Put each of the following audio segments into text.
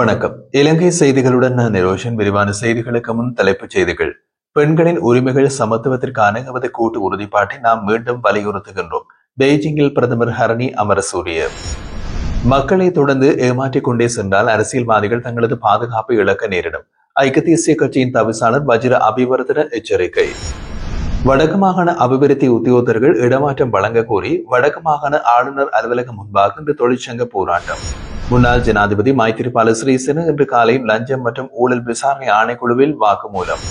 வணக்கம். இலங்கை செய்திகளுடன் நான் நிரோஷன். விரிவான செய்திகளுக்கு முன் தலைப்புச் செய்திகள். பெண்களின் உரிமைகள் சமத்துவத்திற்கான எமது கூட்டு உறுதிப்பாட்டை நாம் மீண்டும் வலியுறுத்துகின்றோம். பெய்ஜிங்கில் பிரதமர் ஹரணி அமரசூரிய. மக்களை தொடர்ந்து ஏமாற்றிக் கொண்டே சென்றால் அரசியல்வாதிகள் தங்களது பாதுகாப்பை இழக்க நேரிடும். ஐக்கிய தேசிய கட்சியின் தவிசாளர் வஜிர அபிவர்தன எச்சரிக்கை. வடக்கு மாகாண அபிவிருத்தி உத்தியோகத்தர்கள் இடமாற்றம் வழங்க கோரி வடக்கு மாகாண ஆளுநர் அலுவலகம் முன்பாக இன்று தொழிற்சங்க போராட்டம். முன்னாள் ஜனாதிபதி மைத்திரிபால சிறிசேன இன்று காலை லஞ்சம் மற்றும் ஊழல் விசாரணை ஆணைக்குழுவில் வாக்குமூலம்.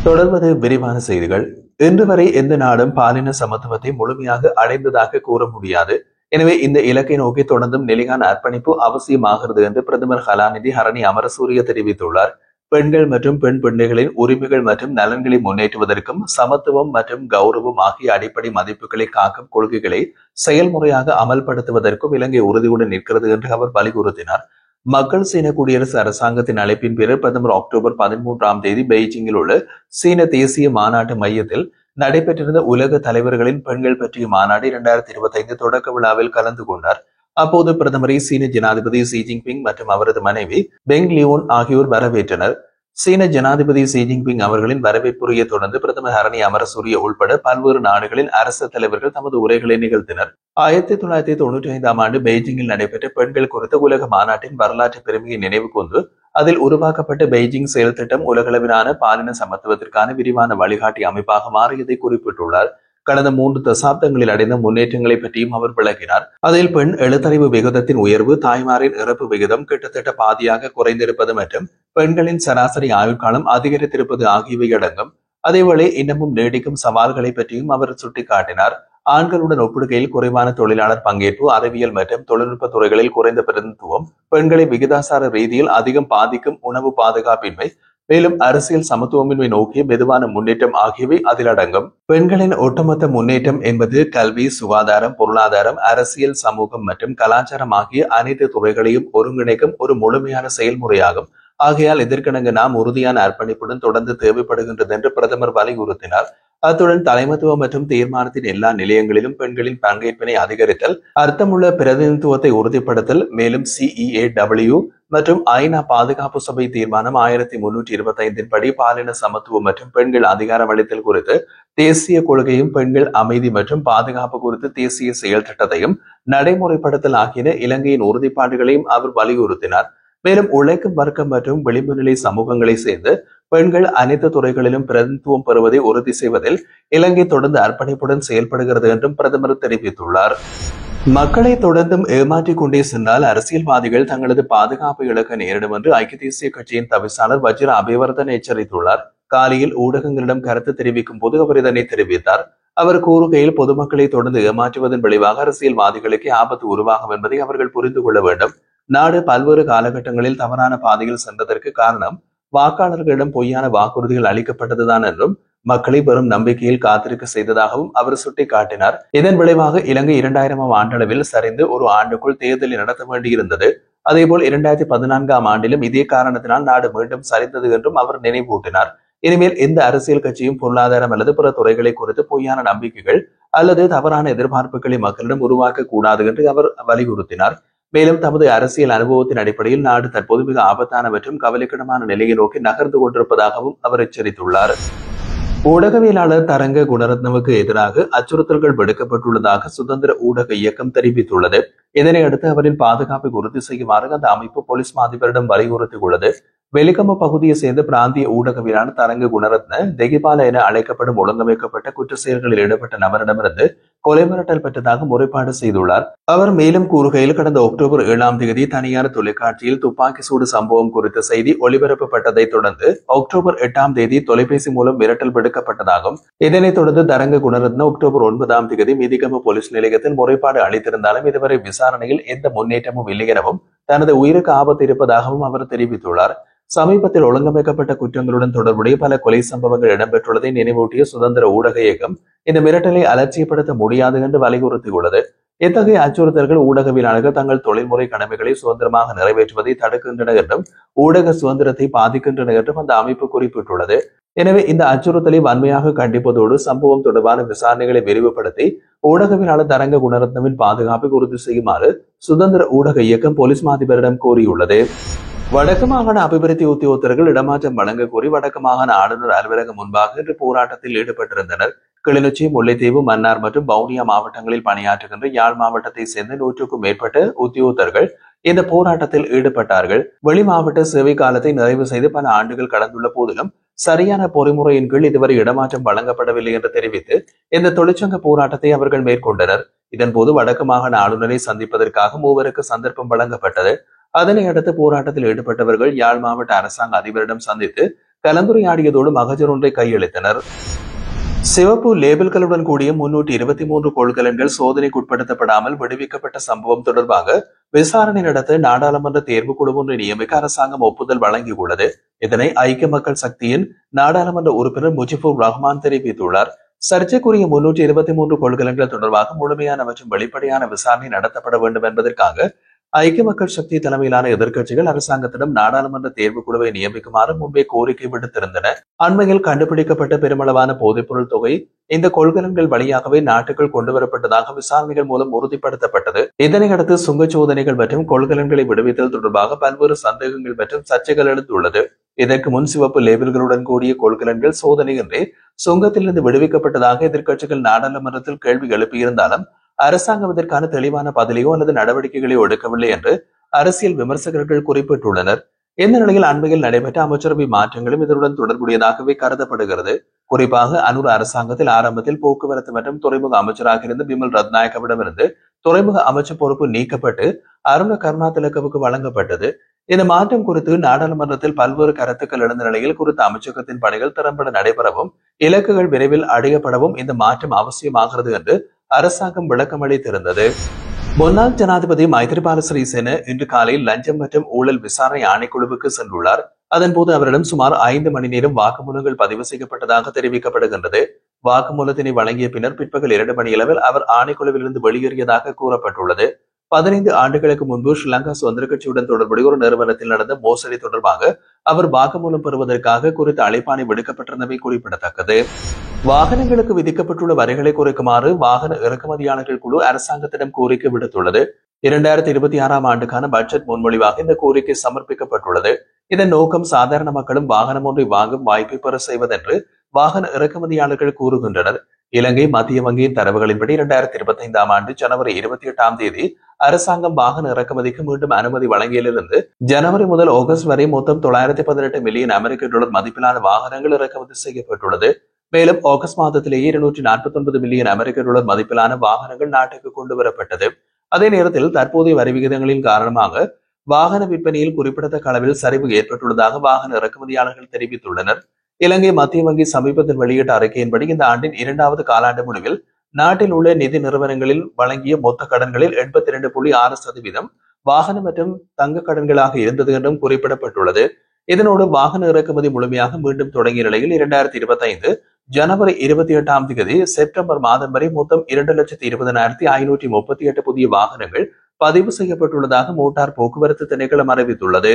தொடர்வது விரிவான செய்திகள். இன்று வரை எந்த நாடும் பாலின சமத்துவத்தை முழுமையாக அடைந்ததாக கூற முடியாது. எனவே இந்த இலக்கை நோக்கி தொடர்ந்தும் நிலையான அர்ப்பணிப்பு அவசியமாகிறது என்று பிரதமர் கலாநிதி ஹரணி அமரசூரிய தெரிவித்துள்ளார். பெண்கள் மற்றும் பெண் பிள்ளைகளின் உரிமைகள் மற்றும் நலன்களை முன்னேற்றுவதற்கும் சமத்துவம் மற்றும் கௌரவம் ஆகிய அடிப்படை மதிப்புகளை காக்கும் கொள்கைகளை செயல்முறையாக அமல்படுத்துவதற்கும் இலங்கை உறுதியுடன் நிற்கிறது என்று அவர் வலியுறுத்தினார். மக்கள் சீன குடியரசு அரசாங்கத்தின் அழைப்பின் பேரில் பிரதமர் அக்டோபர் 13 பெய்ஜிங்கில் உள்ள சீன தேசிய மாநாட்டு மையத்தில் நடைபெற்றிருந்த உலக தலைவர்களின் பெண்கள் பற்றிய மாநாடு 2025 தொடக்க விழாவில் கலந்து கொண்டார். அப்போது பிரதமரை சீன ஜனாதிபதி ஷி ஜின்பிங் மற்றும் அவரது மனைவி பெங் லியோன் ஆகியோர் வரவேற்றனர். சீன ஜனாதிபதி ஷி ஜின்பிங் அவர்களின் வரவேற்புரையை தொடர்ந்து பிரதமர் ஹரணி அமரசூரிய உள்பட பல்வேறு நாடுகளின் அரசு தலைவர்கள் தமது உரைகளை நிகழ்த்தினர். 1995 பெய்ஜிங்கில் நடைபெற்ற பெண்கள் குறித்த உலக மாநாட்டின் வரலாற்று பெருமையை நினைவு கொண்டு அதில் உருவாக்கப்பட்ட பெய்ஜிங் செயல் திட்டம் உலகளவிலான பாலின சமத்துவத்திற்கான விரிவான வழிகாட்டி அமைப்பாக மாறியதை குறிப்பிட்டுள்ளார். கடந்த 3 தசாப்தங்களில் அடைந்த முன்னேற்றங்களை பற்றியும் அவர் விளக்கினார். அதில் பெண் எழுத்தறிவு விகிதத்தின் உயர்வு, தாய்மாரின் இறப்பு விகிதம் கிட்டத்தட்ட பாதியாக குறைந்திருப்பது மற்றும் பெண்களின் சராசரி ஆயுட்காலம் அதிகரித்திருப்பது ஆகியவை அடங்கும். அதேவேளை இன்னமும் நீடிக்கும் சவால்களை பற்றியும் அவர் சுட்டிக்காட்டினார். ஆண்களுடன் ஒப்பிடுகையில் குறைவான தொழிலாளர் பங்கேற்பு, அறிவியல் மற்றும் தொழில்நுட்ப துறைகளில் குறைந்த பிரதிநிதித்துவம், பெண்களை விகிதாசார ரீதியில் அதிகம் பாதிக்கும் உணவு பாதுகாப்பின்மை, மேலும் அரசியல் சமத்துவமின்மை நோக்கிய மெதுவான முன்னேற்றம் ஆகியவை அதில் அடங்கும். பெண்களின் ஒட்டுமொத்த முன்னேற்றம் என்பது கல்வி, சுகாதாரம், பொருளாதாரம், அரசியல், சமூகம் மற்றும் கலாச்சாரம் ஆகிய அனைத்து துறைகளையும் ஒருங்கிணைக்கும் ஒரு முழுமையான செயல்முறையாகும். ஆகையால் இதற்கிணங்க நாம் உறுதியான அர்ப்பணிப்புடன் தொடர்ந்து தேவைப்படுகின்றது என்று பிரதமர் வலியுறுத்தினார். அத்துடன் தலைமத்துவம் மற்றும் தீர்மானத்தின் எல்லா நிலையங்களிலும் பெண்களின் பங்கேற்பினை அதிகரித்தல், அர்த்தமுள்ள பிரதிநிதித்துவத்தை உறுதிப்படுத்தல், மேலும் CEAW மற்றும் ஐநா பாதுகாப்பு சபை தீர்மானம் 1325 படி பாலின சமத்துவம் மற்றும் பெண்கள் அதிகாரம் அளித்தல் குறித்து தேசிய கொள்கையும், பெண்கள் அமைதி மற்றும் பாதுகாப்பு குறித்து தேசிய செயல் திட்டத்தையும் நடைமுறைப்படுத்தல் ஆகியன இலங்கையின் உறுதிப்பாடுகளையும் அவர் வலியுறுத்தினார். மேலும் உழைக்கும் வர்க்கம் மற்றும் விளிம்பு நிலை சமூகங்களை சேர்ந்து பெண்கள் அனைத்து துறைகளிலும் பிரதிநிதித்துவம் பெறுவதை உறுதி செய்வதில் இலங்கை தொடர்ந்து அர்ப்பணிப்புடன் செயல்படுகிறது என்றும் பிரதமர் தெரிவித்துள்ளார். மக்களை தொடர்ந்தும் ஏமாற்றிக் கொண்டே சென்றால் அரசியல்வாதிகள் தங்களது பாதுகாப்பை இழக்க நேரிடும் என்று ஐக்கிய தேசிய கட்சியின் தவிசாளர் வஜிர அபிவர்தன எச்சரித்துள்ளார். காலையில் ஊடகங்களிடம் கருத்து தெரிவிக்கும் போது அவர் இதனை தெரிவித்தார். அவர் கூறுகையில், பொதுமக்களை தொடர்ந்து ஏமாற்றுவதன் விளைவாக அரசியல்வாதிகளுக்கு ஆபத்து உருவாகும் என்பதை அவர்கள் புரிந்து கொள்ள வேண்டும். நாடு பல்வேறு காலகட்டங்களில் தவறான பாதையில் சென்றதற்கு காரணம் வாக்காளர்களிடம் பொய்யான வாக்குறுதிகள் அளிக்கப்பட்டதுதான் என்றும் மக்களை பெரும் நம்பிக்கையில் காத்திருக்க செய்ததாகவும் அவர் சுட்டிக்காட்டினார். இதன் விளைவாக இலங்கை 2000ஆம் ஆண்டளவில் சரிந்து ஒரு ஆண்டுக்குள் தேர்தலை நடத்த வேண்டியிருந்தது. அதேபோல் 2014ஆம் ஆண்டிலும் இதே காரணத்தினால் நாடு மீண்டும் சரிந்தது என்றும் அவர் நினைவூட்டினார். இனிமேல் எந்த அரசியல் கட்சியும் பொருளாதாரம் அல்லது பிற துறைகளை குறித்து பொய்யான நம்பிக்கைகள் அல்லது தவறான எதிர்பார்ப்புகளை மக்களிடம் உருவாக்க கூடாது என்று அவர் வலியுறுத்தினார். மேலும் தமது அரசியல் அனுபவத்தின் அடிப்படையில் நாடு தற்போது மிக ஆபத்தான மற்றும் கவலைக்கிடமான நிலையை நோக்கி நகர்ந்து கொண்டிருப்பதாகவும் அவர் எச்சரித்துள்ளார். ஊடகவியலாளர் தரங்க குணரத்னவுக்கு எதிராக அச்சுறுத்தல்கள் விடுக்கப்பட்டுள்ளதாக சுதந்திர ஊடக இயக்கம் தெரிவித்துள்ளது. இதனையடுத்து அவரின் பாதுகாப்பை உறுதி செய்யுமாறு அந்த அமைப்பு போலீஸ் மாதிபரிடம் வலியுறுத்தியுள்ளது. வெலிகம பகுதியை சேர்ந்த பிராந்திய ஊடகவியலாளர் தரங்க குணரத்ன தெகிபால என அழைக்கப்படும் ஒழுங்கமைக்கப்பட்ட குற்ற செயல்களில் ஈடுபட்ட நபரிடமிருந்து கொலை மிரட்டல் பெற்றதாக முறைப்பாடு செய்துள்ளார். அவர் மேலும் கூறுகையில், கடந்த அக்டோபர் 7 தனியார் தொலைக்காட்சியில் துப்பாக்கி சூடு சம்பவம் குறித்த செய்தி ஒளிபரப்பப்பட்டதை தொடர்ந்து அக்டோபர் 8 தொலைபேசி மூலம் மிரட்டல் விடுக்கப்பட்டதாகும். இதனைத் தொடர்ந்து தரங்க குணரத்ன அக்டோபர் 9 மிதிகம போலீஸ் நிலையத்தில் முறைப்பாடு அளித்திருந்தாலும் இதுவரை விசாரணையில் எந்த முன்னேற்றமும் இல்லை எனவும் தனது உயிருக்கு ஆபத்து இருப்பதாகவும் அவர் தெரிவித்துள்ளார். சமீபத்தில் ஒழுங்கமைக்கப்பட்ட குற்றங்களுடன் தொடர்புடைய பல கொலை சம்பவங்கள் இடம்பெற்றுள்ளதை நினைவூட்டிய சுதந்திர ஊடக இயக்கம் இந்த மிரட்டலை அலட்சியப்படுத்த முடியாது என்று வலியுறுத்தியுள்ளது. இத்தகைய அச்சுறுத்தல்கள் ஊடகவியலாளர்கள் தங்கள் தொழில்முறை கடமைகளை சுதந்திரமாக நிறைவேற்றுவதை தடுக்கின்றன என்றும் ஊடக சுதந்திரத்தை பாதிக்கின்றன என்றும் அந்த அமைப்பு குறிப்பிட்டுள்ளது. எனவே இந்த அச்சுறுத்தலை வன்மையாக கண்டிப்பதோடு சம்பவம் தொடர்பான விசாரணைகளை விரிவுபடுத்தி ஊடகவியலாளர் தரங்க குணரத்னவின் பாதுகாப்பை உறுதி செய்யுமாறு சுதந்திர ஊடக இயக்கம் போலீஸ் மாதிபரிடம் கோரியுள்ளது. வடக்கு மாகாண அபிவிருத்தி உத்தியோகத்தர்கள் இடமாற்றம் வழங்க கோரி வடக்கு மாகாண ஆளுநர் அலுவலகம் முன்பாக இன்று போராட்டத்தில் ஈடுபட்டிருந்தனர். கிளிநொச்சி, முல்லைத்தீவு, மன்னார் மற்றும் வவுனியா மாவட்டங்களில் பணியாற்றுகின்ற யாழ் மாவட்டத்தை சேர்ந்த 100க்கும் மேற்பட்ட உத்தியோகத்தர்கள் இந்த போராட்டத்தில் ஈடுபட்டார்கள். வெளி மாவட்ட சேவை காலத்தை நிறைவு செய்து பல ஆண்டுகள் கடந்துள்ள போதிலும் சரியான பொறிமுறையின் கீழ் இதுவரை இடமாற்றம் வழங்கப்படவில்லை என்று தெரிவித்து இந்த தொழிற்சங்க போராட்டத்தை அவர்கள் மேற்கொண்டனர். இதன்போது வடக்கு மாகாண ஆளுநரை சந்திப்பதற்காக மூவருக்கு சந்தர்ப்பம் வழங்கப்பட்டது. அதனை அடுத்து போராட்டத்தில் ஈடுபட்டவர்கள் யாழ் மாவட்ட அரசாங்க அதிபரிடம் சந்தித்து கலந்துரையாடியதோடு மகஜர் ஒன்றை கையளித்தனர். சிவப்பு லேபிள்களுடன் கூடிய 323 கொள்கலன்கள் சோதனைக்குட்படுத்தப்படாமல் விடுவிக்கப்பட்ட சம்பவம் தொடர்பாக விசாரணை நடத்த நாடாளுமன்ற தேர்வு குழு ஒன்றை நியமிக்க அரசாங்கம் ஒப்புதல் வழங்கியுள்ளது. இதனை ஐக்கிய மக்கள் சக்தியின் நாடாளுமன்ற உறுப்பினர் முஜிபுர் ரஹ்மான் தெரிவித்துள்ளார். சர்ச்சைக்குரிய 323 கொள்கலன்கள் தொடர்பாக முழுமையான மற்றும் வெளிப்படையான விசாரணை நடத்தப்பட வேண்டும் என்பதற்காக ஐக்கிய மக்கள் சக்தி தலைமையிலான எதிர்க்கட்சிகள் அரசாங்கத்திடம் நாடாளுமன்ற தேர்வு குழுவை நியமிக்குமாறு முன்பே கோரிக்கை விடுத்திருந்தன. அண்மையில் கண்டுபிடிக்கப்பட்ட பெருமளவான போதைப்பொருள் தொகை இந்த கொள்கலன்கள் வழியாகவே நாட்டுக்குள் கொண்டுவரப்பட்டதாக விசாரணைகள் மூலம் உறுதிப்படுத்தப்பட்டது. இதனையடுத்து சுங்க சோதனைகள் மற்றும் கொள்கலன்களை விடுவித்தல் தொடர்பாக பல்வேறு சந்தேகங்கள் மற்றும் சர்ச்சைகள் எழுந்துள்ளது. இதற்கு முன் சிவப்பு லேபிள்களுடன் கூடிய கொள்கலன்கள் சோதனையின்றி சுங்கத்திலிருந்து விடுவிக்கப்பட்டதாக எதிர்க்கட்சிகள் நாடாளுமன்றத்தில் கேள்வி எழுப்பியிருந்தாலும் அரசாங்கம் இதற்கான தெளிவான பதிலையோ அல்லது நடவடிக்கைகளையோ எடுக்கவில்லை என்று அரசியல் விமர்சகர்கள் குறிப்பிட்டுள்ளனர். இந்த நிலையில் அண்மையில் நடைபெற்ற அமைச்சரவை மாற்றங்களும் இதனுடன் தொடர்புடையதாகவே கருதப்படுகிறது. குறிப்பாக அனுர அரசாங்கத்தில் ஆரம்பத்தில் போக்குவரத்து மற்றும் துறைமுக அமைச்சராக இருந்த பிமல் ரத்நாயக்கவிடமிருந்து துறைமுக அமைச்சர் பொறுப்பு நீக்கப்பட்டு அருண கருணாதிலக்கவுக்கு வழங்கப்பட்டது. இந்த மாற்றம் குறித்து நாடாளுமன்றத்தில் பல்வேறு கருத்துக்கள் எழுந்த நிலையில் குறித்த அமைச்சகத்தின் பணிகள் திறம்பட நடைபெறவும் இலக்குகள் விரைவில் அடையப்படவும் இந்த மாற்றம் அவசியமாகிறது என்று அரசாங்கம் விளக்கமளித்திருந்தது. முன்னாள் ஜனாதிபதி மைத்ரிபால சிறிசேன இன்று காலை லஞ்சம் மற்றும் ஊழல் விசாரணை ஆணைக்குழுவுக்கு சென்றுள்ளார். அதன்போது அவரிடம் சுமார் 5 மணி நேரம் வாக்குமூலங்கள் பதிவு செய்யப்பட்டதாக தெரிவிக்கப்படுகின்றது. வாக்குமூலத்தினை வழங்கிய பின்னர் பிற்பகல் 2 மணியளவில் அவர் ஆணைக்குழுவிலிருந்து வெளியேறியதாக கூறப்பட்டுள்ளது. 15 ஆண்டுகளுக்கு முன்பு ஸ்ரீலங்கா சுதந்திர கட்சியுடன் தொடர்புடைய ஒரு நிறுவனத்தில் நடந்த மோசடி தொடர்பாக அவர் வாக்குமூலம் பெறுவதற்காக குறித்த அழைப்பாணை விடுக்கப்பட்டிருந்தமை குறிப்பிடத்தக்கது. வாகனங்களுக்கு விதிக்கப்பட்டுள்ள வரிகளை குறைக்குமாறு வாகன இறக்குமதியாளர்கள் குழு அரசாங்கத்திடம் கோரிக்கை விடுத்துள்ளது. 2026ஆம் ஆண்டுக்கான பட்ஜெட் முன்மொழிவாக இந்த கோரிக்கை சமர்ப்பிக்கப்பட்டுள்ளது. இதன் நோக்கம் சாதாரண மக்களும் வாகனம் ஒன்றை வாங்கும் வாய்ப்பை பெற செய்வதென்று வாகன இறக்குமதியாளர்கள் கூறுகின்றனர். இலங்கை மத்திய வங்கியின் தரவுகளின்படி 2025ஆம் ஆண்டு ஜனவரி 28ஆம் தேதி அரசாங்கம் வாகன இறக்குமதிக்கு மீண்டும் அனுமதி வழங்கியதிலிருந்து ஜனவரி முதல் ஆகஸ்ட் வரை மொத்தம் 918 மில்லியன் அமெரிக்க டாலர் மதிப்பிலான வாகனங்கள் இறக்குமதி செய்யப்பட்டுள்ளது. மேலும் ஆகஸ்ட் மாதத்திலேயே 249 மில்லியன் அமெரிக்க டாலர் மதிப்பிலான வாகனங்கள் நாட்டுக்கு கொண்டு வரப்பட்டது. அதே நேரத்தில் தற்போதைய வரி விகிதங்களின் காரணமாக வாகன விற்பனையில் குறிப்பிடத்தக்க அளவில் சரிவு ஏற்பட்டுள்ளதாக வாகன இறக்குமதியாளர்கள் தெரிவித்துள்ளனர். இலங்கை மத்திய வங்கி சமீபத்தில் வெளியிட்ட அறிக்கையின்படி இந்த ஆண்டின் 2வது காலாண்டு முடிவில் நாட்டில் உள்ள நிதி நிறுவனங்களில் வழங்கிய மொத்த கடன்களில் 82.6% வாகன மற்றும் தங்க கடன்களாக இருந்தது என்றும் குறிப்பிடப்பட்டுள்ளது. இதனோடு வாகன இறக்குமதி முழுமையாக மீண்டும் தொடங்கிய நிலையில் 2025 ஜனவரி 28ஆம் தேதி செப்டம்பர் மாதம் வரை மொத்தம் 2,20,538 புதிய வாகனங்கள் பதிவு செய்யப்பட்டுள்ளதாக மோட்டார் போக்குவரத்து திணைக்களம் அறிவித்துள்ளது.